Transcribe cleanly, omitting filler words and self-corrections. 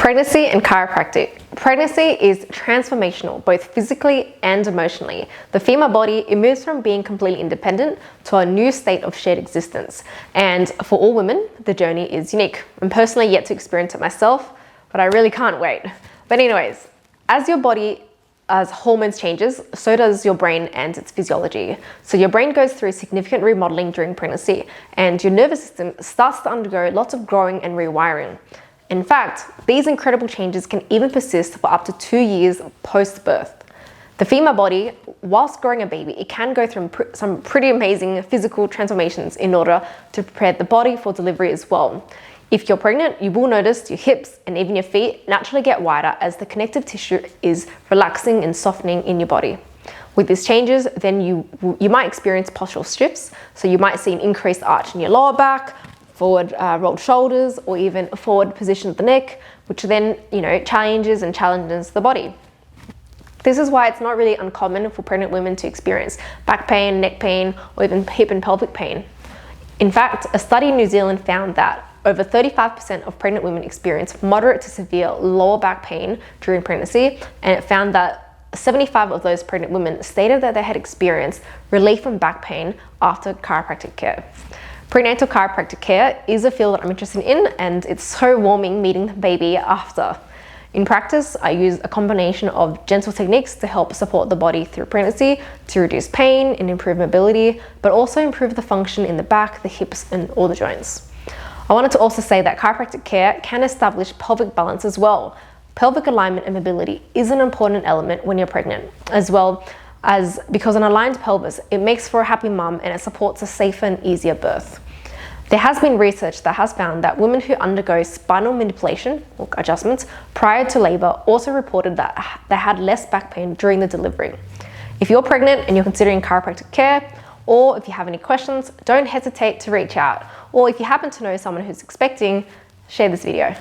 Pregnancy and chiropractic. Pregnancy is transformational, both physically and emotionally. The female body, it moves from being completely independent to a new state of shared existence. And for all women, the journey is unique. I'm personally yet to experience it myself, but I really can't wait. But anyways, as your body, as hormones changes, so does your brain and its physiology. So your brain goes through significant remodeling during pregnancy, and your nervous system starts to undergo lots of growing and rewiring. In fact, these incredible changes can even persist for up to 2 years post-birth. The female body, whilst growing a baby, it can go through some pretty amazing physical transformations in order to prepare the body for delivery as well. If you're pregnant, you will notice your hips and even your feet naturally get wider as the connective tissue is relaxing and softening in your body. With these changes, then you might experience postural shifts, so you might see an increased arch in your lower back, forward rolled shoulders, or even a forward position of the neck, which then, challenges the body. This is why it's not really uncommon for pregnant women to experience back pain, neck pain, or even hip and pelvic pain. In fact, a study in New Zealand found that over 35% of pregnant women experience moderate to severe lower back pain during pregnancy, and it found that 75 of those pregnant women stated that they had experienced relief from back pain after chiropractic care. Prenatal chiropractic care is a field that I'm interested in, and it's so warming meeting the baby after. In practice, I use a combination of gentle techniques to help support the body through pregnancy to reduce pain and improve mobility, but also improve the function in the back, the hips, and all the joints. I wanted to also say that chiropractic care can establish pelvic balance as well. Pelvic alignment and mobility is an important element when you're pregnant, as well as because an aligned pelvis, it makes for a happy mum and it supports a safer and easier birth. There has been research that has found that women who undergo spinal manipulation or adjustments prior to labor also reported that they had less back pain during the delivery. If you're pregnant and you're considering chiropractic care, or if you have any questions, don't hesitate to reach out. Or if you happen to know someone who's expecting, share this video.